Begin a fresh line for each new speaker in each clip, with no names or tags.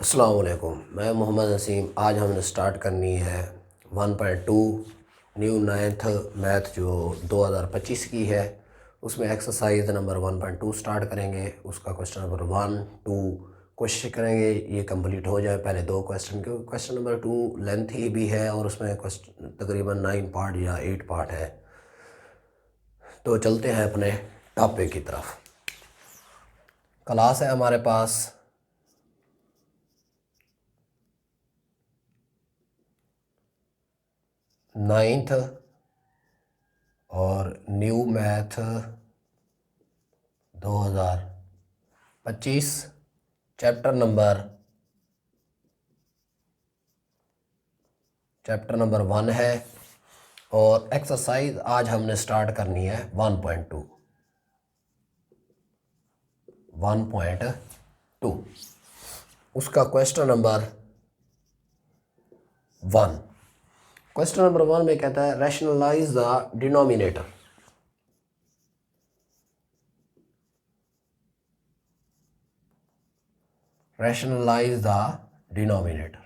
अस्सलाम वालेकुम, मैं मोहम्मद नसीम। आज हमने स्टार्ट करनी है 1.2 न्यू नाइन्थ मैथ जो 2025 की है। उसमें एक्सरसाइज नंबर 1.2 स्टार्ट करेंगे। उसका क्वेश्चन नंबर 1, 2 कोशिश करेंगे ये कंप्लीट हो जाए पहले दो क्वेश्चन, क्योंकि क्वेश्चन नंबर 2 लेंथी भी है और उसमें क्वेश्चन तकरीबन 9 पार्ट या 8 पार्ट है। तो चलते हैं अपने टॉपिक की तरफ। क्लास है हमारे पास 9th और न्यू मैथ 2025 चैप्टर नंबर 1 है। और एक्सरसाइज आज हमने स्टार्ट करनी है 1.2 उसका क्वेश्चन नंबर 1। क्वेश्चन नंबर 1 में कहता है rationalise the denominator. Rationalise the denominator.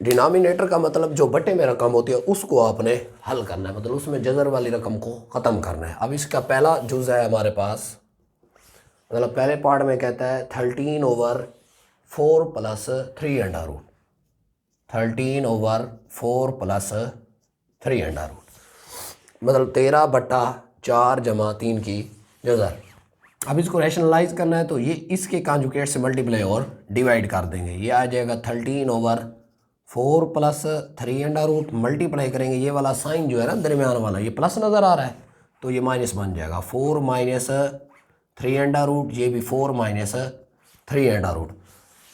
Denominator का मतलब जो बटे में रकम होती है उसको आपने हल करना है, मतलब उसमें जज़र वाली रकम को ख़त्म करना है। अब इसका पहला जुज़ है हमारे पास, मतलब पहले पार्ट में कहता है 13/4 प्लस 3√। 13/4 प्लस 3√, मतलब 13/4 जमा 3 की जज़र। अब इसको रैशनलाइज करना है तो ये इसके कांजुकेट से मल्टीप्लाई और डिवाइड कर देंगे। ये आ जाएगा 13/4 प्लस 3√, मल्टीप्लाई करेंगे। ये वाला साइन जो है ना दरमियान वाला, ये प्लस नज़र आ रहा है तो ये माइनस बन जाएगा। 4 माइनस 3√, ये भी 4 माइनस 3√।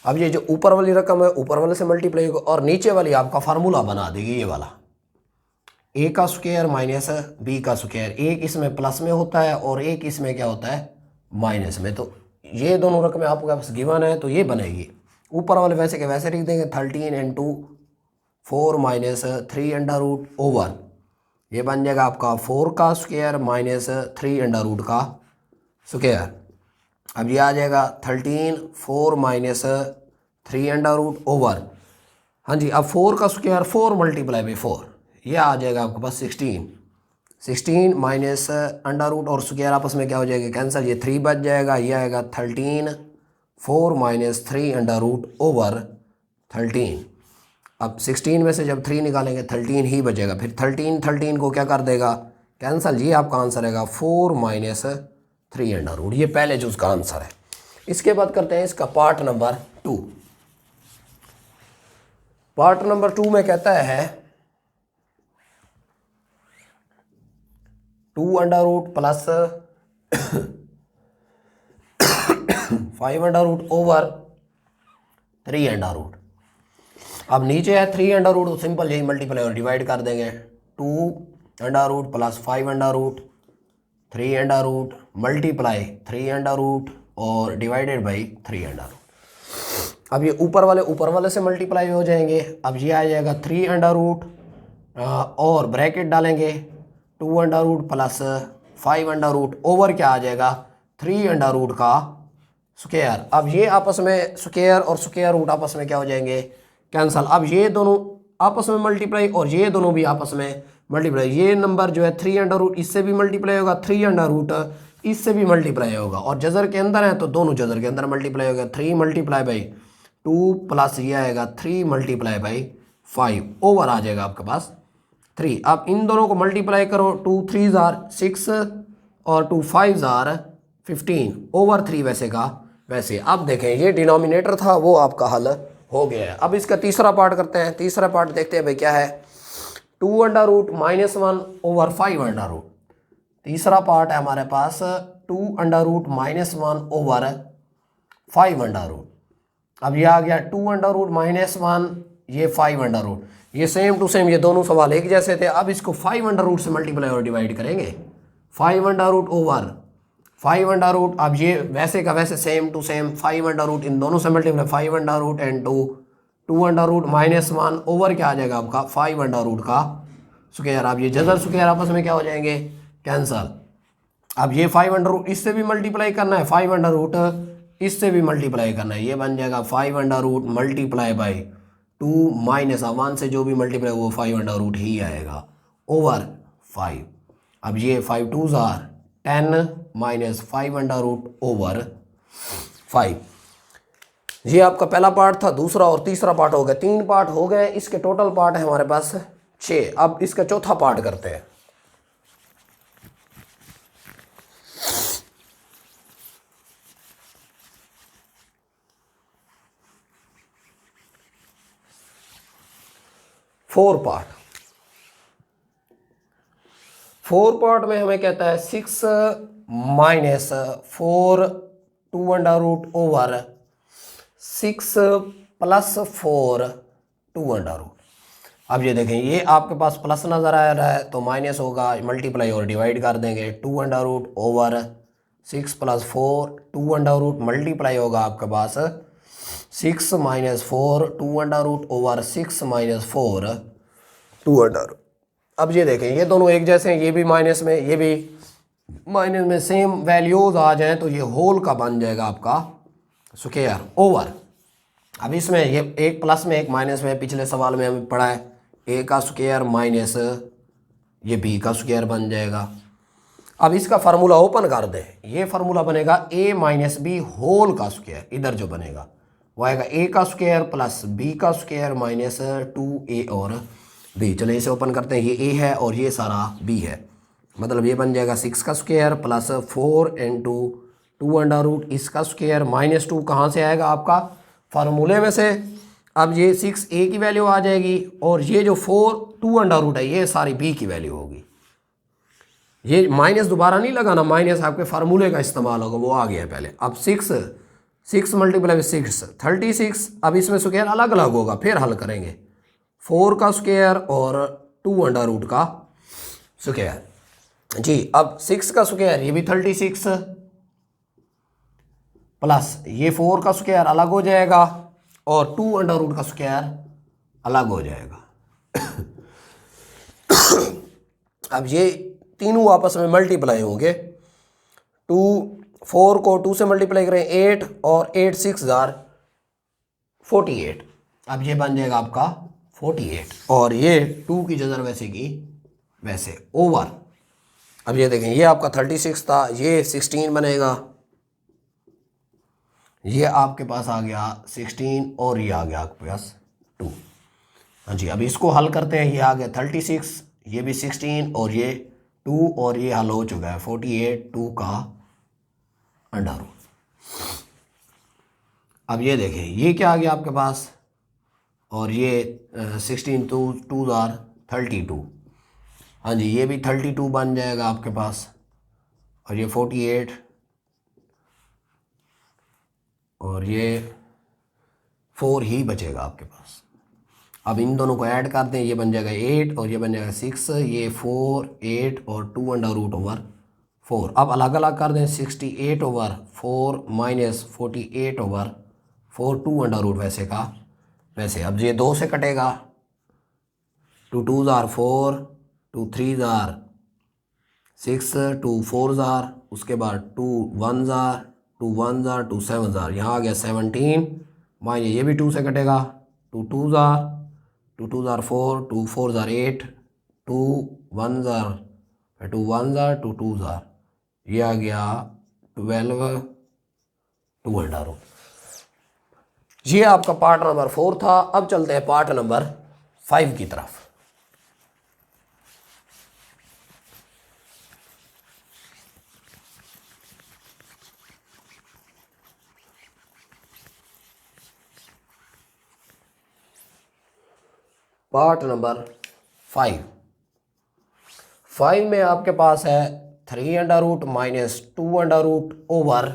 अब ये जो ऊपर वाली रकम है ऊपर वाले से मल्टीप्लाई होगा और नीचे वाली आपका फार्मूला बना देगी ये वाला, ए का स्क्वायर माइनस बी का स्क्वायर। एक इसमें प्लस में होता है और एक इसमें क्या होता है माइनस में। तो ये दोनों रकमें आपके पास गिवन है तो ये बनेगी। ऊपर वाले वैसे के वैसे लिख देंगे 13/4 माइनस 3√, ओवर ये बन जाएगा आपका 4 का स्क्वायर माइनस 3√, का स्क्वायर। अब ये आ जाएगा 13/4 माइनस 3√, ओवर, हाँ जी। अब 4 का स्क्वायर 4 मल्टीप्लाई बाई 4, ये आ जाएगा आपके पास 16 माइनस अंडर रूट और स्क्वायर आपस में क्या हो जाएगा कैंसिल, ये 3 बच जाएगा। ये आएगा 13/4 माइनस 3√, ओवर 13। अब 16 में से जब 3 निकालेंगे 13 ही बचेगा, फिर 13 को क्या कर देगा कैंसिल। ये आपका आंसर आएगा 4 माइनस 3√। ये पहले जो उसका आंसर है। इसके बाद करते हैं इसका पार्ट नंबर 2। पार्ट नंबर 2 में कहता है 2√, प्लस 5√, ओवर 3√। अब नीचे है 3√, तो सिंपल यही मल्टीप्लाई और डिवाइड कर देंगे। 2√, प्लस 5√, 3√, मल्टीप्लाई 3√, और डिवाइडेड बाई 3√। अब ये ऊपर वाले से मल्टीप्लाई हो जाएंगे। अब ये आ जाएगा 3√, और ब्रैकेट डालेंगे 2√, प्लस 5√, ओवर क्या आ जाएगा 3√, का स्क्वायर। अब ये आपस में स्क्वायर और स्क्वायर रूट आपस में क्या हो जाएंगे कैंसल। अब ये दोनों आपस में मल्टीप्लाई और ये दोनों भी आपस में मल्टीप्लाई। ये नंबर जो है 3√, इससे भी मल्टीप्लाई होगा, 3√, इससे भी मल्टीप्लाई होगा, और जज़र के अंदर है तो दोनों जज़र के अंदर मल्टीप्लाई होगा। 3 मल्टीप्लाई बाई 2 प्लस ये आएगा 3 मल्टीप्लाई बाई 5, ओवर आ जाएगा आपके पास 3। अब इन दोनों को मल्टीप्लाई करो, 2 3 आर 6 और 2 5 आर 15, ओवर 3 वैसे का वैसे। अब देखें ये डिनोमिनेटर था वो आपका हल हो गया है। अब इसका तीसरा पार्ट करते हैं। तीसरा पार्ट देखते हैं भाई क्या है। 2√, -1 ओवर 5√। तीसरा पार्ट है हमारे पास 2√, -1 ओवर 5√। अब ये आ गया 2√, -1, ये 5√। ये सेम टू सेम, ये दोनों सवाल एक जैसे थे। अब इसको 5√, से मल्टीप्लाई और डिवाइड करेंगे। 5√, ओवर 5√। अब ये वैसे का वैसे सेम टू सेम 5√, इन दोनों से मल्टीप्लाई 5√, एंड 2√, -1 ओवर क्या आ जाएगा आपका 5√, का स्क्वायर। अब ये जज़र स्क्वायर आपस में क्या हो जाएंगे कैंसल। अब ये 5 अंडर रूट इससे भी मल्टीप्लाई करना है, 5 अंडर रूट इससे भी मल्टीप्लाई करना है, ये बन जाएगा 5 under root multiply by 2 minus 1 से जो भी मल्टीप्लाई वो 5 अंडर रूट ही आएगा ओवर 5। अब ये 5 2 ज़ार 10 माइनस 5 अंडर रूट ओवर 5। ये आपका पहला पार्ट था, दूसरा और तीसरा पार्ट हो गया, 3 पार्ट हो गए। इसके टोटल पार्ट है हमारे पास 6। अब इसका चौथा पार्ट करते हैं। फोर पार्ट में हमें कहता है 6 minus 4 2 under root over 6 plus 4 2 under root. अब ये देखें, ये आपके पास प्लस नज़र आ रहा है तो माइनस होगा, मल्टीप्लाई और डिवाइड कर देंगे। 2 under root over 6 plus 4 2 under root multiply होगा आपके पास 6 minus 4 2 under root over 6 minus 4 2 under. अब ये देखें, ये दोनों एक जैसे हैं, ये भी माइनस में ये भी माइनस में, सेम वैल्यूज आ जाएं तो ये होल का बन जाएगा आपका स्क्वायर ओवर। अब इसमें ये एक प्लस में एक माइनस में, पिछले सवाल में हमें पढ़ा है ए का स्क्वायर माइनस ये बी का स्क्वायर बन जाएगा। अब इसका फार्मूला ओपन कर दें, ये फार्मूला बनेगा ए माइनस बी होल का स्क्वायर। इधर जो बनेगा वो आएगा ए का स्क्वायर प्लस बी का स्क्वायर माइनस 2a और बी। चलिए इसे ओपन करते हैं, ये ए है और ये सारा बी है, मतलब ये बन जाएगा 6 का square plus 4 into 2 under root इसका स्क्वायर माइनस 2 कहाँ से आएगा आपका फार्मूले में से। अब ये 6 ए की वैल्यू आ जाएगी और ये जो 4 2 अंडर रूट है ये सारी बी की वैल्यू होगी। ये माइनस दोबारा नहीं लगाना, माइनस आपके फार्मूले का इस्तेमाल होगा, वो आ गया पहले। अब 6 मल्टीप्लाई 6 36। अब इसमें स्क्वायर अलग अलग होगा, फिर हल करेंगे। 4 का स्क्वायर और 2 अंडर रूट का स्क्वायर जी। अब 6 का स्क्वायर ये भी 36 प्लस ये 4 का स्क्वायर अलग हो जाएगा और 2 अंडर रूट का स्क्वायर अलग हो जाएगा। अब ये तीनों आपस में मल्टीप्लाई होंगे। 4 को 2 से मल्टीप्लाई करें 8 और 8 6 ज़ार 48। अब ये बन जाएगा आपका 48 और ये 2 की जगह वैसे की वैसे ओवर। अब ये देखें, ये आपका 36 था, ये 16 बनेगा, ये आपके पास आ गया 16 और ये आ गया आपके पास 2। हाँ जी, अब इसको हल करते हैं। ये आ गया 36, ये भी 16 और ये 2 और ये हल हो चुका है 48 2 का अंडर रूट। अब ये देखें, ये क्या आ गया आपके पास और ये 16 2 ज़ार 32। हाँ जी, ये भी 32 बन जाएगा आपके पास और ये 48 और ये 4 ही बचेगा आपके पास। अब इन दोनों को ऐड कर दें, ये बन जाएगा 8 और ये बन जाएगा 6, ये 4 8 और 2 अंडर रूट ओवर 4। अब अलग अलग कर दें, 68 over 4 minus 48 over 4 2 under root वैसे का वैसे। अब ये 2 से कटेगा, 2 2 ज़ार 4 2 3 ज़ार 6 2 4 ज़ार, उसके बाद 2 1 ज़ार 2 1 ज़ार 2 7 ज़ार, यहाँ आ गया 17 माइनस ये भी 2 से कटेगा, 2 2 ज़ार 2 2 ज़ार 4 2 4 ज़ार 8 2 1 ज़ार 2 1 ज़ार 2 2 ज़ार, ये आ गया 12 2 अंडर रूट। ये आपका पार्ट नंबर 4 था। अब चलते हैं पार्ट नंबर 5 की तरफ। पार्ट नंबर 5 में आपके पास है 3 under root minus 2 under root over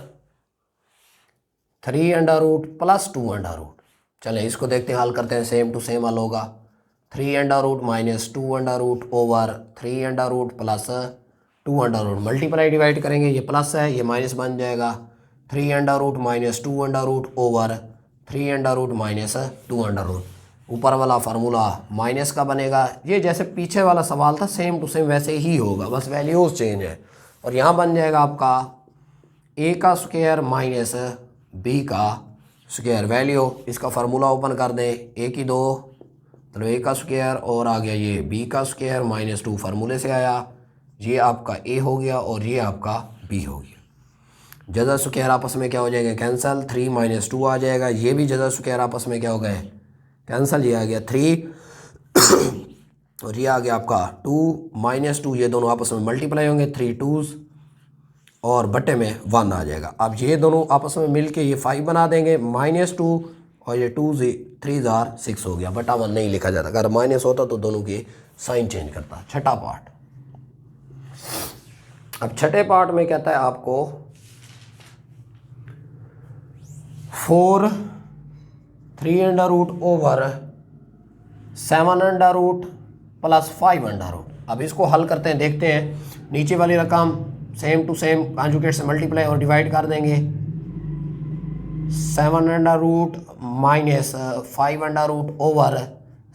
3 under root plus 2 under root. चलें इसको देखते हैं, हल करते हैं, सेम टू सेम हल होगा। 3 under root minus 2 under root over 3 under root plus 2 under root, multiply divide करेंगे, ये प्लस है ये माइनस बन जाएगा। 3 under root minus 2 under root over 3 under root minus 2 under root. ऊपर वाला फार्मूला माइनस का बनेगा, ये जैसे पीछे वाला सवाल था सेम टू सेम वैसे ही होगा, बस वैल्यूज चेंज है। और यहाँ बन जाएगा आपका ए का स्क्वायर माइनस बी का स्क्वायर। वैल्यू इसका फार्मूला ओपन कर दें, ए की 2 मतलब ए का स्क्वायर और आ गया ये बी का स्क्वायर माइनस 2 फार्मूले से आया, ये आपका ए हो गया और ये आपका बी हो गया। जज़ा स्क्वायर आपस में क्या हो जाएगा कैंसिल, 3 माइनस 2 आ जाएगा, ये भी जज़ा स्क्वायर आपस में क्या हो गए कैंसिल, ये आ गया 3 और ये आ गया आपका 2 माइनस 2, ये दोनों आपस में मल्टीप्लाई होंगे, 3 2s और बटे में 1 आ जाएगा। अब ये दोनों आपस में मिल के ये 5 बना देंगे, -2 और ये 2 3 6 हो गया, बटा 1 नहीं लिखा जाता, अगर माइनस होता तो दोनों की साइन चेंज करता। छठा पार्ट, अब छठे पार्ट में कहता है आपको 4 3 under root over 7 under root plus 5 under root. अब इसको हल करते हैं, देखते हैं। नीचे वाली रकम सेम टू सेम कॉन्जुगेट से मल्टीप्लाई और डिवाइड कर देंगे, 7 under root minus 5 under root over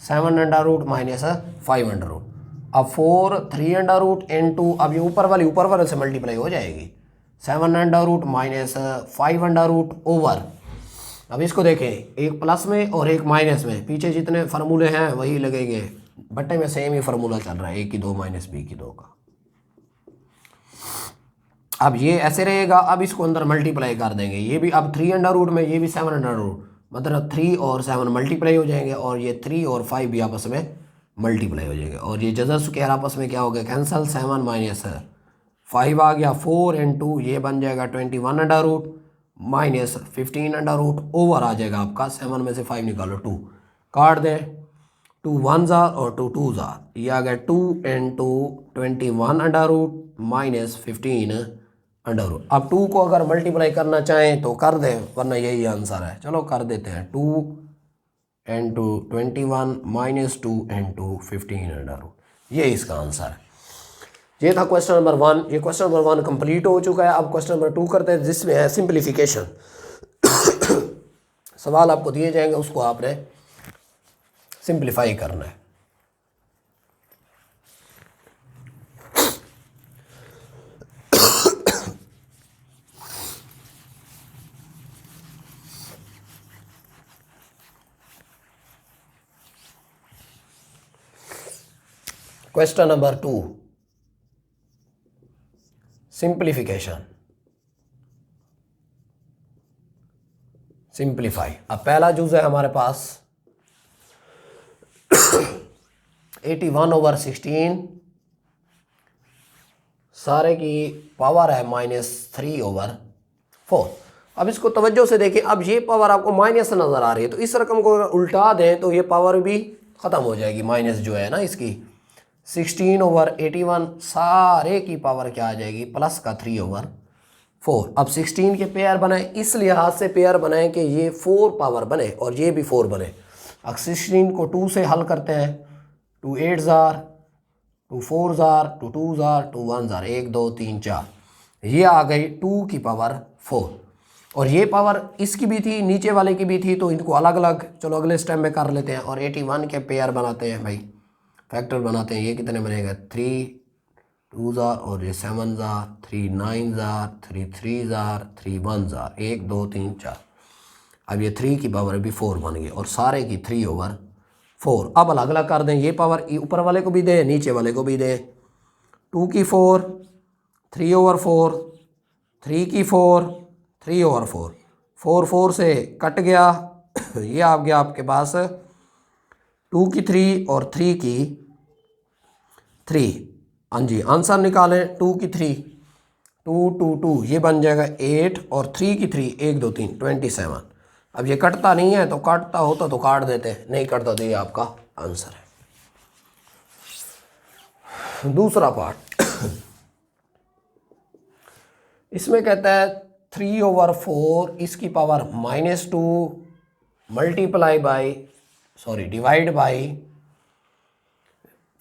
7 under root minus 5 under root. अब 4 3 अंडर रूट इनटू, अब ये ऊपर वाले से मल्टीप्लाई हो जाएगी, 7 under root minus 5 under root over. अब इसको देखें, एक प्लस में और एक माइनस में, पीछे जितने फार्मूले हैं वही लगेंगे, बट्टे में सेम ही फार्मूला चल रहा है, ए की 2 माइनस बी की 2 का। अब ये ऐसे रहेगा, अब इसको अंदर मल्टीप्लाई कर देंगे, ये भी अब 3 अंडर रूट में, ये भी 7 अंडर रूट, मतलब 3 और 7 मल्टीप्लाई हो जाएंगे और ये 3 और 5 भी आपस में मल्टीप्लाई हो जाएंगे और ये जज़ा स्क्वायर आपस में क्या हो गया कैंसिल, 7 माइनस 5 आ गया, 4 इंटू ये बन जाएगा 21 under root minus 15 under root over आ जाएगा आपका, 7 में से 5 निकालो 2 काट दें, 2 1s और 2 2s, ये आ गया 2 into 21 under root minus 15 under root. अब 2 को अगर मल्टीप्लाई करना चाहें तो कर दें, वरना यही आंसर है, चलो कर देते हैं, 2 into 21 minus 2 into 15 under root, ये इसका आंसर है। ये था क्वेश्चन नंबर 1। ये क्वेश्चन नंबर 1 कंप्लीट हो चुका है। अब क्वेश्चन नंबर 2 करते हैं, जिसमें है सिंप्लीफिकेशन। सवाल आपको दिए जाएंगे, उसको आपने सिंप्लीफाई करना है। Question number 2 simplification, simplify. अब पहला जुज़ है हमारे पास 81/16, सारे की पावर है -3/4। अब इसको तवज्जो से देखें, अब ये पावर आपको माइनस नज़र आ रही है, तो इस रकम को उल्टा दें तो ये पावर भी ख़त्म हो जाएगी, माइनस जो है ना इसकी, 16/81 सारे की पावर क्या आ जाएगी प्लस का 3/4। अब 16 के पेयर बनाए, इस लिहाज से पेयर बनाए कि ये 4 पावर बने और ये भी 4 बने। अब 16 को 2 से हल करते हैं, 2 8s 2 4s 2 2s 2 1s 1 2 3 4, ये आ गई 2 की पावर 4। और ये पावर इसकी भी थी, नीचे वाले की भी थी, तो इनको अलग अलग चलो अगले स्टेप में कर लेते हैं और 81 के पेयर बनाते हैं भाई, फैक्टर बनाते हैं। ये कितने बनेगा, 3 2s और ये 7s 3 9s 3 3s 3 1s 1 2 3 4। अब ये 3 की पावर भी 4 बन गई और सारे की 3/4। अब अलग अलग कर दें, ये पावर ऊपर वाले को भी दें, नीचे वाले को भी दें, 2 की 4 3/4, 3 की 4 3/4, 4 4 से कट गया, ये आ गया आपके पास 2 की 3 और 3 की 3। हाँ जी, आंसर निकालें, 2 की 3 2 2 2, ये बन जाएगा 8 और 3 की 3 1 2 3 27। अब ये कटता नहीं है, तो काटता होता तो काट देते, नहीं कटता तो ये आपका आंसर है। दूसरा पार्ट, इसमें कहता है 3/4 इसकी power -2 multiply by divide by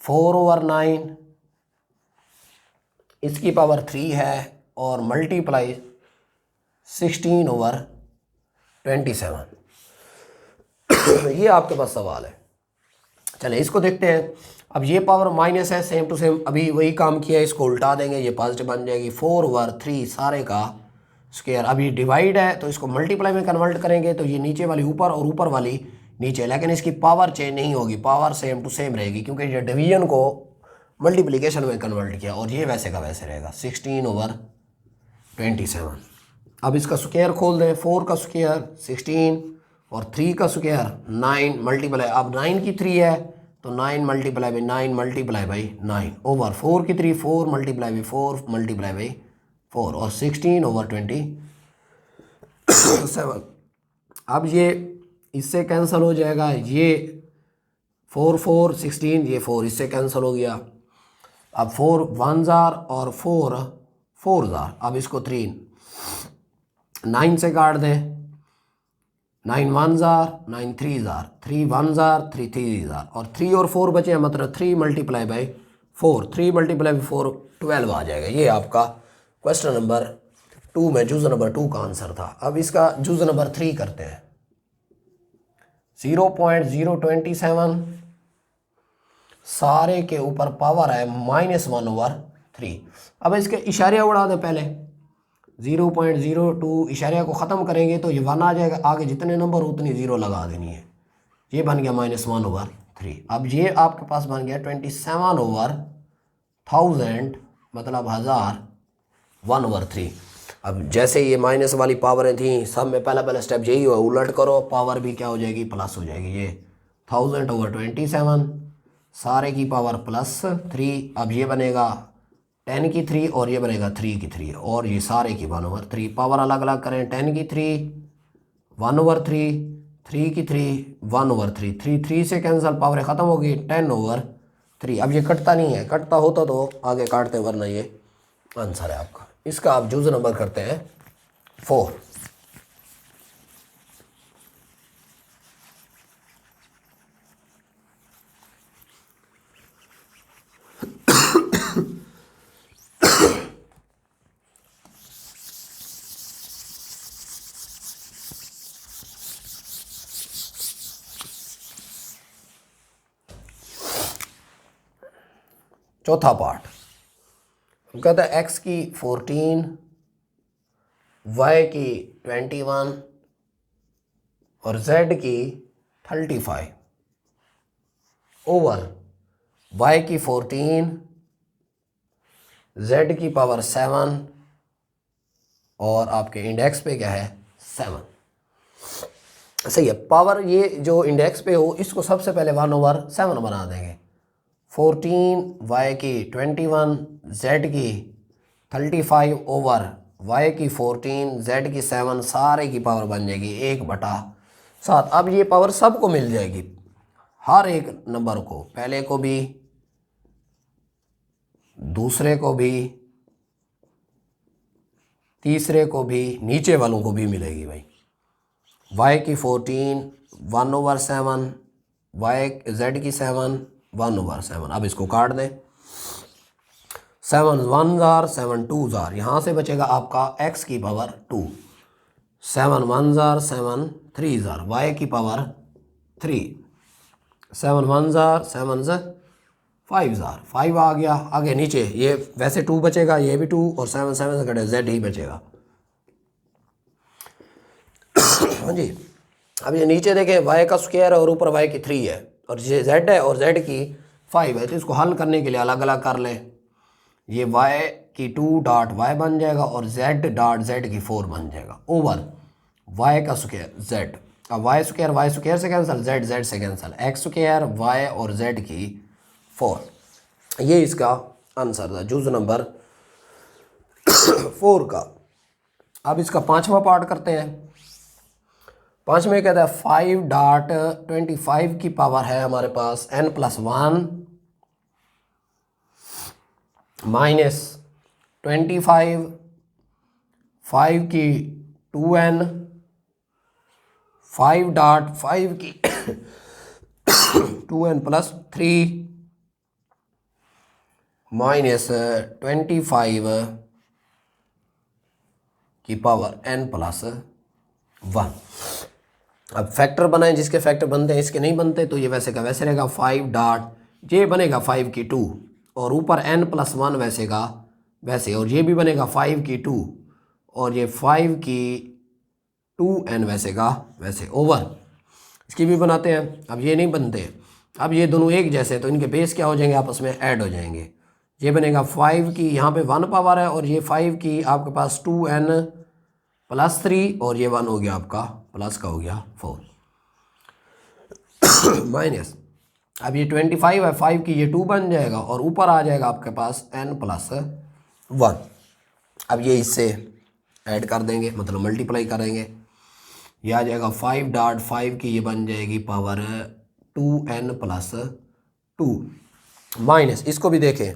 4/9 इसकी पावर 3 है और मल्टीप्लाई 16/27। ये आपके पास सवाल है। चले इसको देखते हैं। अब ये पावर माइनस है, सेम टू सेम अभी वही काम किया है, इसको उल्टा देंगे, ये पॉजिटिव बन जाएगी। 4/3 सारे का स्क्वायर। अभी डिवाइड है तो इसको मल्टीप्लाई में कन्वर्ट करेंगे तो ये नीचे वाली ऊपर और ऊपर वाली नीचे, लेकिन इसकी पावर चेंज नहीं होगी, पावर सेम टू सेम रहेगी क्योंकि ये डिवीजन को मल्टीप्लिकेशन में कन्वर्ट किया। और ये वैसे का वैसे रहेगा 16/27। अब इसका स्क्वायर खोल दें, 4 का स्क्वायर 16 और 3 का स्क्वायर 9 मल्टीप्लाई, अब 9 की 3 है तो 9 multiply by 9 multiply by 9 over 4 की 3 4 मल्टीप्लाई बाई 4 मल्टीप्लाई बाई 4 और 16/27। अब ये इससे कैंसिल हो जाएगा, ये 4 4 16, ये 4 इससे कैंसिल हो गया। अब 4 1 जार और 4 4 जार। अब इसको 3 9 से काट दें, 9 1 जार 9 3 जार, 3 1 जार 3 3 जार और 3 और 4 बचे हैं, मतलब 3 मल्टीप्लाई बाई 4, 3 मल्टीप्लाई बाई 4 12 आ जाएगा। ये आपका क्वेश्चन नंबर 2 में जूज नंबर 2 का आंसर था। अब इसका जूज नंबर 3 करते हैं। 0.027 सारे के ऊपर पावर है -1/3। अब इसके इशारिया उड़ा दें पहले, 0.02 इशारिया को ख़त्म करेंगे तो ये 1 आ जाएगा, आगे जितने नंबर उतनी ज़ीरो लगा देनी है। ये बन गया -1/3। अब ये आपके पास बन गया 27/1000 मतलब 1000 1/3। अब जैसे ये माइनस वाली पावरें थी सब में पहला स्टेप यही हुआ, उलट करो, पावर भी क्या हो जाएगी, प्लस हो जाएगी। ये 1000/27 सारे की पावर +3। अब ये बनेगा 10 की 3 और ये बनेगा 3 की 3 और ये सारे की 1/3। पावर अलग अलग करें, 10 की 3 1/3, 3 की 3 1/3, 3 से कैंसिल, पावर ख़त्म होगी 10/3। अब ये कटता नहीं है, कटता होता तो आगे काटते, वरना ये आंसर है आपका। इसका आप जूज नंबर करते हैं 4। चौथा पार्ट कहता है x की 14, y की 21 और z की 35 ओवर y की 14, z की पावर 7 और आपके इंडेक्स पे क्या है 7। सही है। पावर ये जो इंडेक्स पे हो इसको सबसे पहले 1/7 बना देंगे। 14 y की 21 z की 35 ओवर y की 14 z की 7 सारे की पावर बन जाएगी 1/7। अब ये पावर सबको मिल जाएगी, हर एक नंबर को, पहले को भी दूसरे को भी तीसरे को भी नीचे वालों को भी मिलेगी भाई। y की 14 1/7, z की 7 1/7। अब इसको काट दें, 7 1 जार 7 2 जार, यहाँ से बचेगा आपका x की पावर 2, 7 1 जार 7 3 जार, y की पावर 3, 7 1 जार 7 5 जार, 5 आ गया। आगे नीचे ये वैसे 2 बचेगा, ये भी 2 और 7 7 से कटे z ही बचेगा। हाँ जी। अब ये नीचे देखें y का स्क्वायर है और ऊपर y की 3 है और ये z है और z की 5 है, तो इसको हल करने के लिए अलग अलग कर लें। ये y की 2.y बन जाएगा और z.z की 4 बन जाएगा ओवर y का स्क्वायर z। अब y स्क्वायर से कैंसिल, z से कैंसिल, x स्क्वायर y और z की 4। ये इसका आंसर था जूज नंबर 4 का। अब इसका पांचवा पार्ट करते हैं। पांचवें कहता है 5.25 की पावर है हमारे पास n+1 -25, 5 की 2n, 5.5 की 2n+3 -25 की पावर n+1। अब फैक्टर बनाएं, जिसके फैक्टर बनते हैं इसके नहीं बनते, तो ये वैसे का वैसे रहेगा 5 डॉट ये बनेगा 5 की 2 और ऊपर n+1 वैसे का वैसे, और ये भी बनेगा 5 की 2 और ये 5 की 2n वैसे का वैसे ओवर। इसकी भी बनाते हैं। अब ये नहीं बनते, अब ये दोनों एक जैसे, तो इनके बेस क्या हो जाएंगे, आपस में ऐड हो जाएंगे। ये बनेगा 5 की यहाँ पे 1 पावर है और ये 5 की आपके पास 2n+3 और ये 1 हो गया आपका प्लस का हो गया 4 माइनस। अब ये 25 है, 5 की ये 2 बन जाएगा और ऊपर आ जाएगा आपके पास n+1। अब ये इससे ऐड कर देंगे, मतलब मल्टीप्लाई करेंगे, ये आ जाएगा 5 डॉट 5 की ये बन जाएगी पावर 2n+2 माइनस। इसको भी देखें,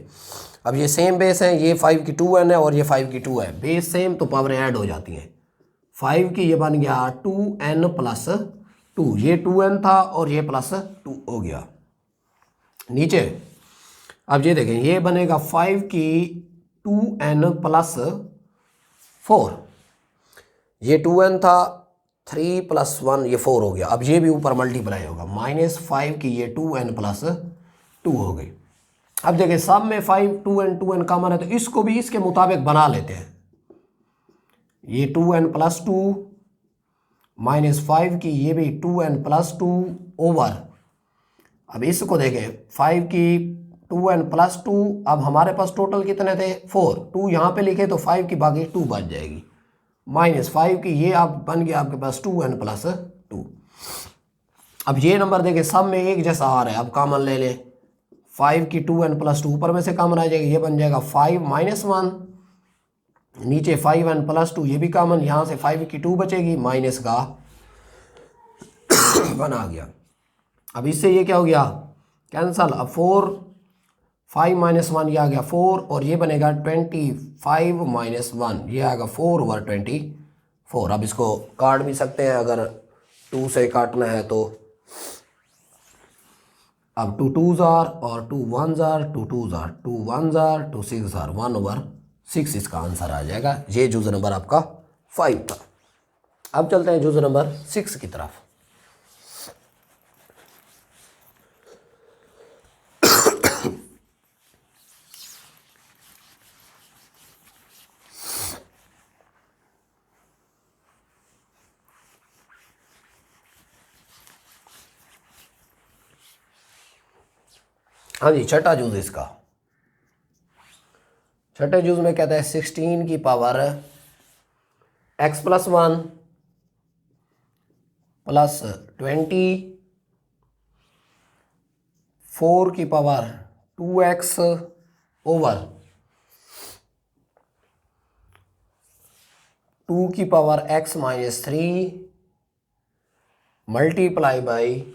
अब ये सेम बेस है, ये 5 की 2n है और ये 5 की 2 है, बेस सेम तो पावर ऐड हो जाती हैं। 5 की ये बन गया 2n+2, ये 2n था और ये +2 हो गया नीचे। अब ये देखें, ये बनेगा 5 की 2n+4, ये 2n था, 3+1 ये 4 हो गया। अब ये भी ऊपर मल्टीप्लाई होगा, -5 की ये 2n+2 हो गई। अब देखिए सब में 5 2n कॉमन है, तो इसको भी इसके मुताबिक बना लेते हैं। ये 2n+2 -5 की ये भी 2n+2 ओवर। अब इसको देखें, 5 की 2n+2, अब हमारे पास टोटल कितने थे 4, 2 यहाँ पे लिखे तो 5 की बाकी 2 बच जाएगी, -5 की ये आप बन गया आपके पास 2n+2। अब ये नंबर देखें सब में एक जैसा आ रहा है, अब कॉमन ले लें, 5 की 2n+2 ऊपर में से कॉमन आ जाएगी, ये बन जाएगा 5 -1, नीचे 5n+2 ये भी कॉमन, यहाँ से 5 की 2 बचेगी, माइनस का 1 आ गया। अब इससे ये क्या हो गया कैंसल, अब 4 5 -1 ये आ गया 4 और ये बनेगा 25 -1 ये आएगा 4/24। अब इसको काट भी सकते हैं अगर 2 से काटना है तो। अब 2 2s और 2 1s 2 2s 2 1s 2 6s 1/6 इसका आंसर आ जाएगा। ये जुज़ नंबर आपका 5 था। अब चलते हैं जुज़ नंबर 6 की तरफ। हाँ जी, छठा जूज इसका। छठे जूज में कहता है 16 की पावर x+1 + 20 4 की पावर 2x ओवर 2 की पावर x-3 मल्टीप्लाई बाई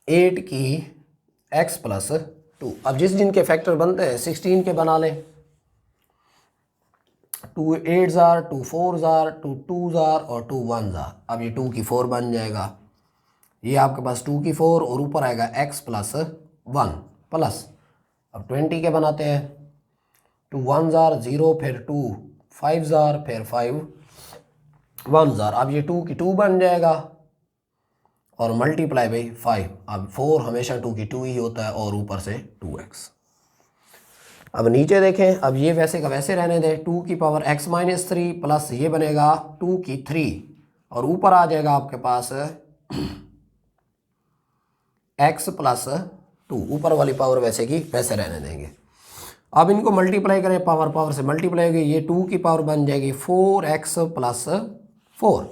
8 की x+2। अब जिस जिनके फैक्टर बनते हैं 16 के बना लें, 2 8s 2 4s 2 2s और 2 1s। अब ये 2 की 4 बन जाएगा, ये आपके पास 2 की 4 और ऊपर आएगा x+1 प्लस। अब 20 के बनाते हैं, 2 1s 0 फिर 2 5s फिर 5 1s। अब ये 2 की 2 बन जाएगा और मल्टीप्लाई बाई 5। अब 4 हमेशा 2 की 2 ही होता है और ऊपर से 2x। अब नीचे देखें, अब ये वैसे का वैसे रहने दें, 2 की पावर x-3 प्लस ये बनेगा 2 की 3 और ऊपर आ जाएगा आपके पास x+2। ऊपर वाली पावर वैसे की वैसे रहने देंगे। अब इनको मल्टीप्लाई करें, पावर से मल्टीप्लाई होगी, ये 2 की पावर बन जाएगी 4x+4।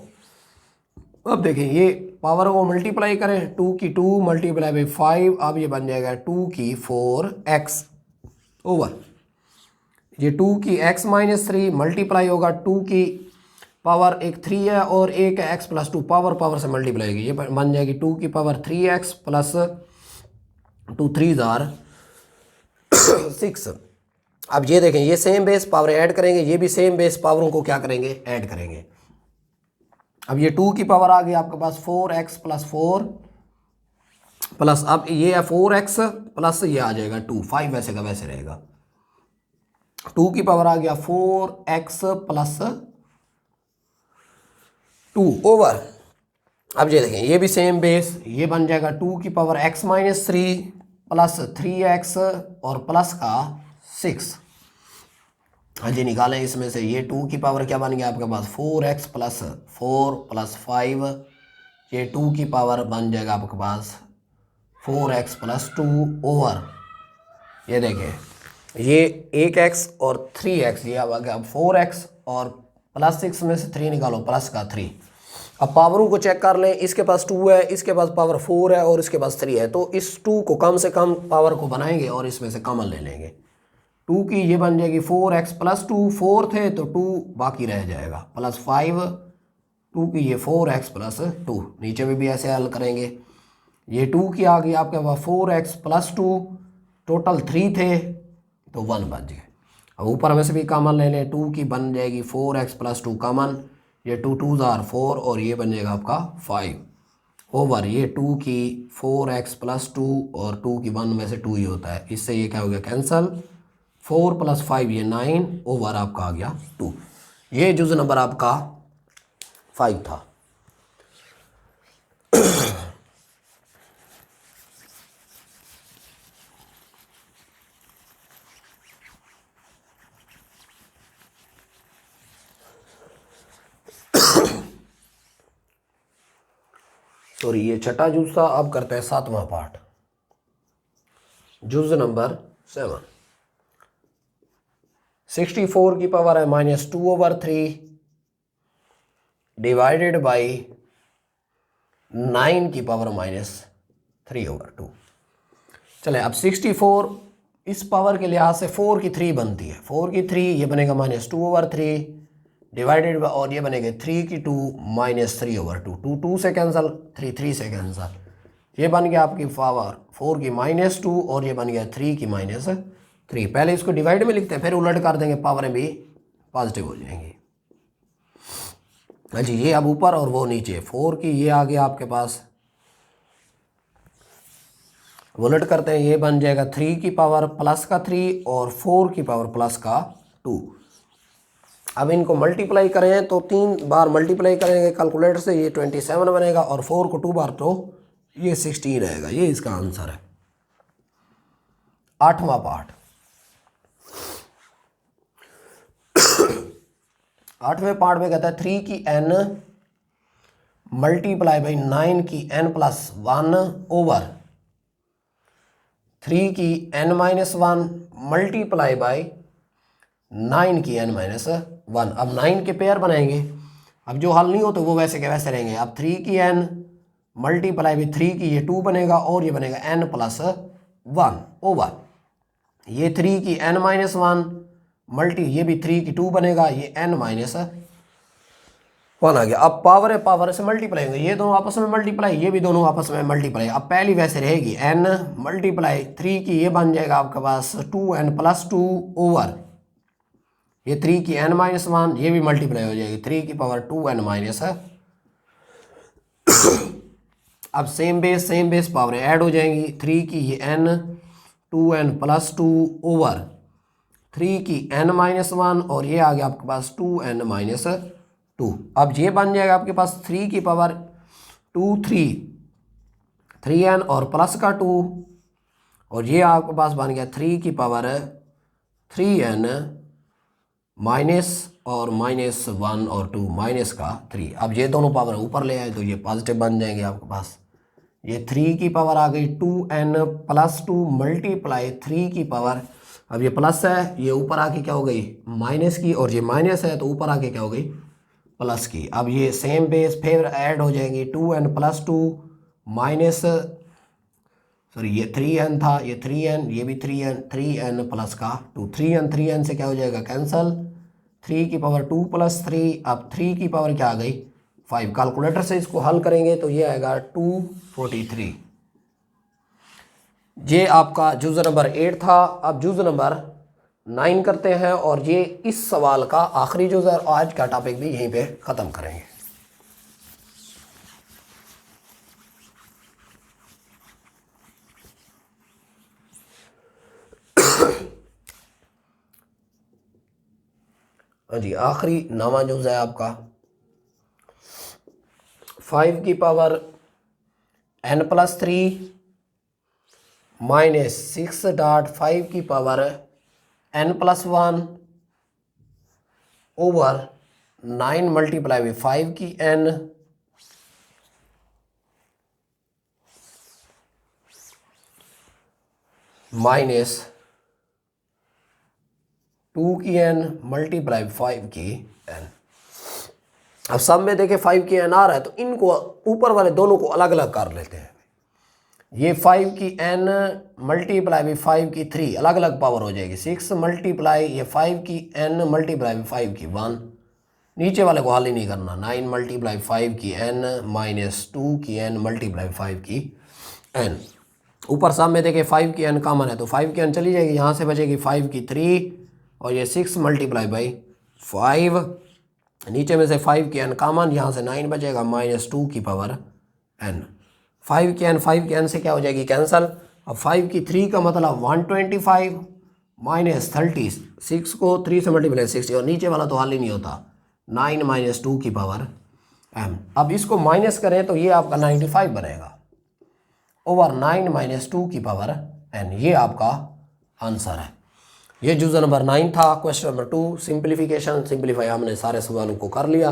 अब देखें ये पावर को मल्टीप्लाई करें, 2 की 2 मल्टीप्लाई बाई 5, अब ये बन जाएगा 2 की 4x ओवर ये 2 की x-3 मल्टीप्लाई होगा, 2 की पावर एक 3 है और एक है x+2, पावर से मल्टीप्लाई होगी, ये बन जाएगी 2 की पावर 3x प्लस 2 3s 6। अब ये देखें, ये सेम बेस पावर ऐड करेंगे, ये भी सेम बेस पावरों को क्या करेंगे ऐड करेंगे। अब ये 2 की पावर आ गई आपके पास 4x+4 प्लस, अब ये है 4x प्लस ये आ जाएगा 2 5 वैसे का वैसे रहेगा। 2 की पावर आ गया 4x+4 2 ओवर, अब ये देखें ये भी सेम बेस, ये बन जाएगा 2 की power x minus 3 plus 3x और प्लस का 6। हाँ जी निकालें इसमें से, ये 2 की पावर क्या बन गया आपके पास 4x प्लस 4 प्लस 5, ये 2 की पावर बन जाएगा आपके पास 4x प्लस 2 ओवर, ये देखें ये 1x और 3x, ये अब 4x और प्लस 6 में से 3 निकालो प्लस का 3। अब पावरों को चेक कर लें, इसके पास 2 है, इसके पास पावर 4 है और इसके पास 3 है, तो इस 2 को कम से कम पावर को बनाएंगे और इसमें से कॉमन ले लेंगे। 2 की ये बन जाएगी 4x प्लस 2, 4 थे तो 2 बाकी रह जाएगा, प्लस 5, 2 की ये 4x प्लस 2, नीचे में भी ऐसे हल करेंगे। ये 2 की आ गई आपके पास 4x प्लस 2, टोटल 3 थे तो 1 बच गए। अब ऊपर में से भी कॉमन ले लें, 2 की बन जाएगी 4x प्लस 2 कॉमन, ये 2 2s आर 4 और ये बन जाएगा आपका 5 ओवर, ये 2 की 4x प्लस 2 और 2 की 1 में से 2 ही होता है, इससे ये क्या हो गया कैंसल, 4 प्लस 5 ये 9 ओवर आपका आ गया 2। ये जुज़ नंबर आपका 5 था। सॉरी ये छठा जुज़ था। अब करते हैं 7वां पार्ट, जुज़ नंबर 7। 64 की पावर है -2 ओवर 3 डिवाइडेड बाई 9 की पावर -3 ओवर 2। चले अब 64 इस पावर के लिहाज से 4 की 3 बनती है, 4 की 3 ये बनेगा -2 ओवर 3 डिवाइडेड बाई, और ये बनेगा 3 की 2 -3 ओवर 2, 2 2 से कैंसिल, 3 3 से कैंसिल, ये बन गया आपकी पावर 4 की -2 और ये बन गया 3 की -3। पहले इसको डिवाइड में लिखते हैं फिर उलट कर देंगे, पावरें भी पॉजिटिव हो जाएंगी। हाँ जी ये अब ऊपर और वो नीचे, 4 की ये आ गया आपके पास, उलट करते हैं ये बन जाएगा 3 की पावर प्लस का 3 और 4 की पावर प्लस का 2। अब इनको मल्टीप्लाई करें तो 3 बार मल्टीप्लाई करेंगे कैलकुलेटर से, ये 27 बनेगा और 4 को 2 बार तो ये 16 रहेगा, ये इसका आंसर है। 8वां पार्ट, 8वें पार्ट में कहता है 3 की n मल्टीप्लाई बाई 9 की n प्लस 1 ओवर 3 की n माइनस 1 मल्टीप्लाई बाई 9 की n माइनस 1। अब 9 के पेयर बनाएंगे, अब जो हल नहीं होते वो वैसे के वैसे रहेंगे। अब 3 की n मल्टीप्लाई बाई 3 की ये 2 बनेगा और ये बनेगा n प्लस 1 ओवर ये 3 की n माइनस 1 मल्टी, ये भी 3 की 2 बनेगा, ये n माइनस 1 आ गया। अब पावर है, पावर से मल्टीप्लाई होंगे, ये दोनों आपस में मल्टीप्लाई, ये भी दोनों आपस में मल्टीप्लाई। अब पहली वैसे रहेगी n मल्टीप्लाई 3 की ये बन जाएगा आपके पास 2n प्लस 2 ओवर ये 3 की n माइनस 1, ये भी मल्टीप्लाई हो जाएगी 3 की पावर 2n माइनस। अब सेम बेस पावर ऐड हो जाएंगी, 3 की ये n 2n प्लस 2 ओवर 3 की n माइनस 1 और ये आ गया आपके पास 2n माइनस 2। अब ये बन जाएगा आपके पास 3 की पावर 3n और प्लस का 2 और ये आपके पास बन गया 3 की पावर 3n माइनस और -1 और 2 माइनस का 3। अब ये दोनों पावर ऊपर ले आए तो ये पॉजिटिव बन जाएंगे आपके पास। ये 3 की पावर आ गई 2n प्लस 2 मल्टीप्लाई 3 की पावर, अब ये प्लस है ये ऊपर आके क्या हो गई माइनस की, और ये माइनस है तो ऊपर आके क्या हो गई प्लस की। अब ये सेम बेस फिर ऐड हो जाएंगी 2n प्लस 2 माइनस, सॉरी ये 3n था, ये 3n ये भी 3n प्लस का 2, 3n से क्या हो जाएगा कैंसल, 3 की पावर 2 प्लस 3, अब 3 की पावर क्या आ गई 5। कैलकुलेटर से इसको हल करेंगे तो ये आएगा 243। ये आपका जुज़ नंबर 8 था। अब जुज़ नंबर 9 करते हैं और ये इस सवाल का आखिरी जुज़ है, और आज का टॉपिक भी यहीं पे ख़त्म करेंगे। हाँ जी आखिरी 9वां जुज़ है आपका। 5 की पावर n+3 माइनस 6.5 की power n+1 over 9 multiply by 5 की n माइनस 2 की n मल्टीप्लाई 5 की n। अब सब में देखें 5 की n आ रहा है तो इनको ऊपर वाले दोनों को अलग अलग कर लेते हैं। ये 5 की n मल्टीप्लाई बाई 5 की 3 अलग अलग पावर हो जाएगी 6 मल्टीप्लाई ये 5 की n मल्टीप्लाई बाई 5 की 1। नीचे वाले को हल ही नहीं करना 9 मल्टीप्लाई 5 की n माइनस 2 की n मल्टीप्लाई 5 की n। ऊपर सब में देखें 5 की n कॉमन है तो 5 की n चली जाएगी, यहाँ से बचेगी 5 की 3 और ये 6 मल्टीप्लाई बाई 5। नीचे में से 5 की n कॉमन, यहाँ से 9 बचेगा माइनस 2 की पावर n। 5 की n से क्या हो जाएगी कैंसल। अब 5 की 3 का मतलब 125 माइनस 30, 6 को 3 से मल्टीप्लाई 60 और नीचे वाला तो हल ही नहीं होता 9 माइनस 2 की पावर m। अब इसको माइनस करें तो ये आपका 95 बनेगा ओवर 9 माइनस 2 की पावर n। ये आपका आंसर है। ये जुज़ नंबर 9 था। क्वेश्चन नंबर 2 सिंप्लीफिकेशन, सिंप्लीफाई हमने सारे सवालों को कर लिया।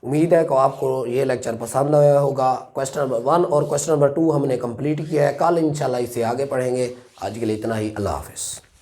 उम्मीद है कि आपको ये लेक्चर पसंद आया होगा। क्वेश्चन नंबर 1 और क्वेश्चन नंबर 2 हमने कंप्लीट किया है। कल इंशाल्लाह इससे आगे पढ़ेंगे। आज के लिए इतना ही। अल्लाह हाफिज़।